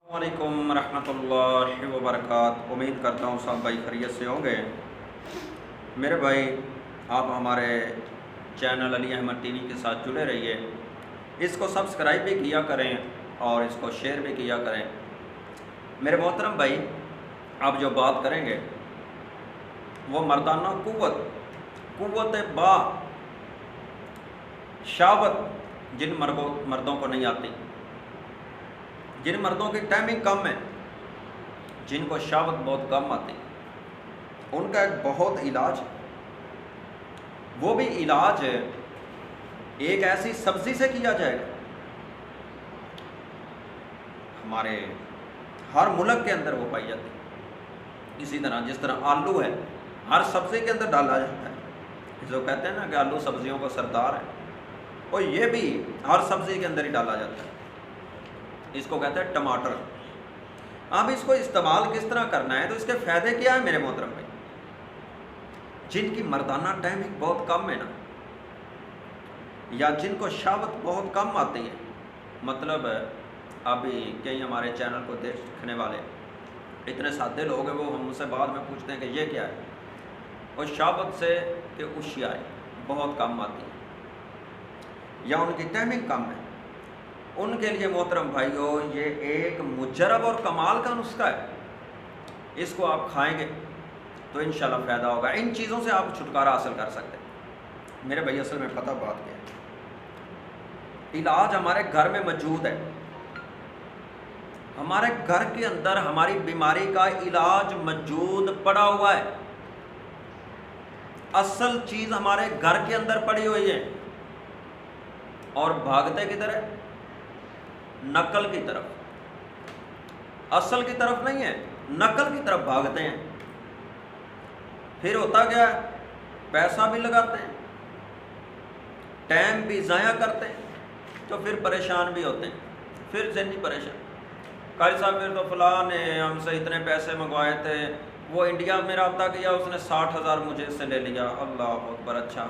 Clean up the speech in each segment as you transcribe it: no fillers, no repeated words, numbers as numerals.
वालेकुम रहमतुल्लाहि व बरकातहू। उम्मीद करता हूँ सब भाई खैरियत से होंगे। मेरे भाई, आप हमारे चैनल अली अहमद टीवी के साथ जुड़े रहिए। इसको सब्सक्राइब भी किया करें और इसको शेयर भी किया करें। मेरे मोहतरम भाई, अब जो बात करेंगे वो मर्दाना कुव्वत बा शावत जिन मर्दों को नहीं आती, जिन मर्दों की टाइमिंग कम है, जिनको शावत बहुत कम आती, उनका एक बहुत इलाज, वो भी इलाज एक ऐसी सब्जी से किया जाएगा। हमारे हर मुल्क के अंदर वो पाई जाती है। इसी तरह जिस तरह आलू है, हर सब्जी के अंदर डाला जाता है। जो कहते हैं ना कि आलू सब्जियों का सरदार है, और ये भी हर सब्जी के अंदर ही डाला जाता है। इसको कहते हैं टमाटर। अब इसको इस्तेमाल किस तरह करना है, तो इसके फ़ायदे क्या है मेरे मोहतरम भाई? जिनकी मर्दाना टाइमिंग बहुत कम है ना, या जिनको शावत बहुत कम आती है, मतलब अभी कई हमारे चैनल को देखने वाले इतने सादे लोग हैं, वो हमसे बाद में पूछते हैं कि ये क्या है, और शावत से कि उशियाए बहुत कम आती है या उनकी टाइमिंग कम है, उनके लिए मोहतरम भाइयों ये एक मुजरब और कमाल का नुस्खा है। इसको आप खाएंगे तो इंशाल्लाह फ़ायदा होगा। इन चीज़ों से आप छुटकारा हासिल कर सकते हैं। मेरे भाई, असल में पता बात क्या है, इलाज हमारे घर में मौजूद है। हमारे घर के अंदर हमारी बीमारी का इलाज मौजूद पड़ा हुआ है। असल चीज़ हमारे घर के अंदर पड़ी हुई है, और भागते किधर है? नकल की तरफ। असल की तरफ नहीं है, नकल की तरफ भागते हैं। फिर होता क्या है? पैसा भी लगाते हैं, टाइम भी ज़ाया करते हैं, तो फिर परेशान भी होते हैं। फिर ज़हनी परेशान, कारी साहब फिर तो फलां ने हमसे इतने पैसे मंगवाए थे, वो इंडिया में रब्ता किया, उसने 60,000 मुझे से ले लिया, अल्लाह अकबर, अच्छा।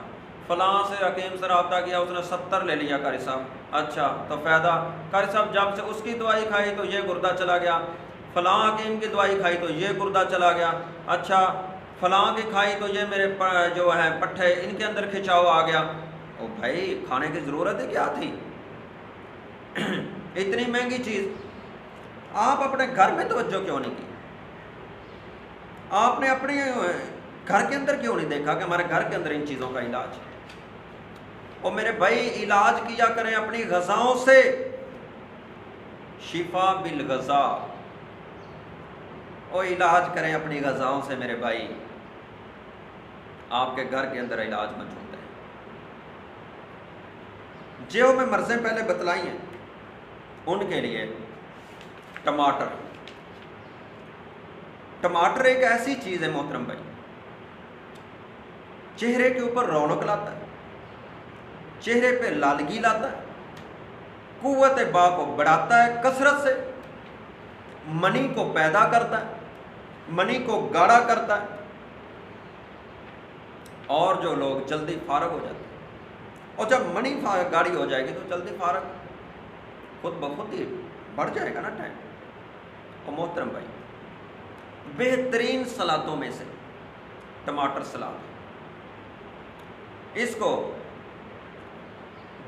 फलां से हकीम से रब्ता किया, उसने 70 ले लिया कारी साहब, अच्छा, तो फ़ायदा? कारी साहब जब से उसकी दवाई खाई तो ये गुर्दा चला गया, फलां हकीम की दवाई खाई तो ये गुर्दा चला गया, अच्छा, फलां की खाई तो ये मेरे जो है पट्ठे, इनके अंदर खिंचाव आ गया। ओ भाई, खाने की ज़रूरत है क्या थी? इतनी महंगी चीज़ आप अपने घर में तवज्जो क्यों नहीं की? आपने अपने घर के अंदर क्यों नहीं देखा कि हमारे घर के अंदर इन चीज़ों का इलाज है? और मेरे भाई, इलाज किया करें अपनी ग़ज़ाओं से। शिफा बिल ग़ज़ा, और इलाज करें अपनी ग़ज़ाओं से मेरे भाई। आपके घर के अंदर इलाज मौजूद है। जो मैं मर्ज़ें पहले बतलाई हैं, उनके लिए टमाटर। टमाटर एक ऐसी चीज़ है मोहतरम भाई, चेहरे के ऊपर रौनक लाता है, चेहरे पे लालगी लाता है, कुव्वत बा को बढ़ाता है कसरत से, मनी को पैदा करता है, मनी को गाढ़ा करता है, और जो लोग जल्दी फारग हो जाते हैं, और जब मनी गाढ़ी हो जाएगी तो जल्दी फारग खुद ब खुद ही बढ़ जाएगा ना टाइम। और मोहतरम भाई, बेहतरीन सलादों में से टमाटर सलाद, इसको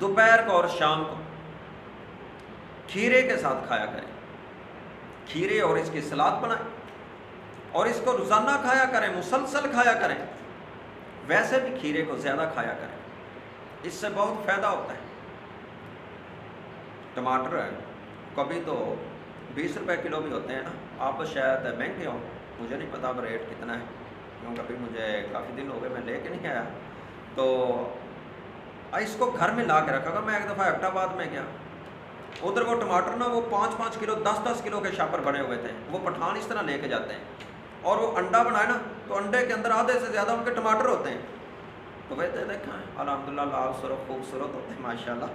दोपहर को और शाम को खीरे के साथ खाया करें। खीरे और इसकी सलाद बनाएं, और इसको रोज़ाना खाया करें, मुसलसल खाया करें। वैसे भी खीरे को ज़्यादा खाया करें, इससे बहुत फ़ायदा होता है। टमाटर है, कभी तो 20 रुपए किलो भी होते हैं ना, आप शायद महंगे हो, मुझे नहीं पता अब रेट कितना है, क्योंकि अभी मुझे काफ़ी दिन हो गए मैं लेके नहीं आया। तो इसको घर में ला के रखा। मैं एक दफ़ा हैदराबाद में गया, उधर वो टमाटर ना, वो 5-5 किलो 10-10 किलो के शापर बने हुए थे। वो पठान इस तरह लेके जाते हैं, और वो अंडा बनाए ना, तो अंडे के अंदर आधे से ज़्यादा उनके टमाटर होते हैं। तो वैसे देखा है, अल्हम्दुलिल्लाह, लाल सुरख खूबसूरत होते हैं माशाल्लाह।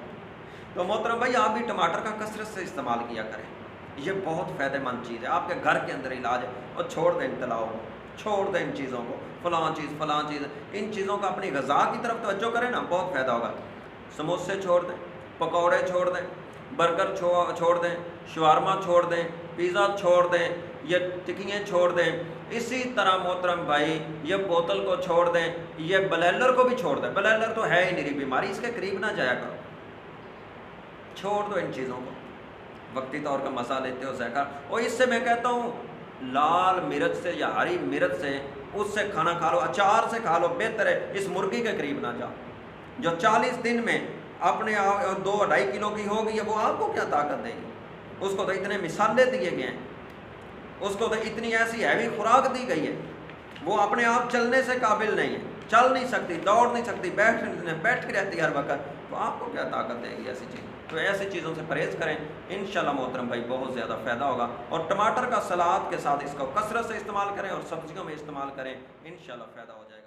तो मोहतरम भाई, आप भी टमाटर का कसरत से इस्तेमाल किया करें, ये बहुत फ़ायदेमंद चीज़ है। आपके घर के अंदर इलाज है। और छोड़ दें इन तलाव को, छोड़ दें इन चीज़ों को, फ़लाँ चीज़, इन चीज़ों का अपनी ग़ज़ा की तरफ तवज्जो करें ना, बहुत फ़ायदा होगा। समोसे छोड़ दें, पकौड़े छोड़ दें, बर्गर छोड़ दें, शवारमा छोड़ दें, پیزا چھوڑ دیں، یہ ٹکیاں چھوڑ دیں، اسی طرح محترم بھائی یہ بوتل کو چھوڑ دیں، یہ بلیلر کو بھی چھوڑ دیں، بلیلر تو ہے ہی نہیں بیماری، اس کے قریب نہ جایا کرو، چھوڑ دو ان چیزوں کو، وقتی طور کا مزہ لیتے ہو ذائقہ۔ اور اس سے میں کہتا ہوں لال مرچ سے یا ہری مرچ سے اس سے کھانا کھا لو، اچار سے کھا لو، بہتر ہے اس مرغی کے قریب نہ جاؤ جو 40 دن میں اپنے 2-2.5 کلو کی ہوگی، وہ آپ کو کیا طاقت دے گی؟ اس کو تو اتنے مسالے دیے گئے ہیں، اس کو تو اتنی ایسی ہیوی خوراک دی گئی ہے، وہ اپنے آپ چلنے سے قابل نہیں ہے، چل نہیں سکتی، دوڑ نہیں سکتی، بیٹھ کے رہتی ہر وقت، تو آپ کو کیا طاقت دے گی ایسی چیز؟ تو ایسی چیزوں سے پرہیز کریں، انشاءاللہ محترم بھائی بہت زیادہ فائدہ ہوگا۔ اور ٹماٹر کا سلاد کے ساتھ اس کو کثرت سے استعمال کریں اور سبزیوں میں استعمال کریں، انشاءاللہ فائدہ ہو جائے گا۔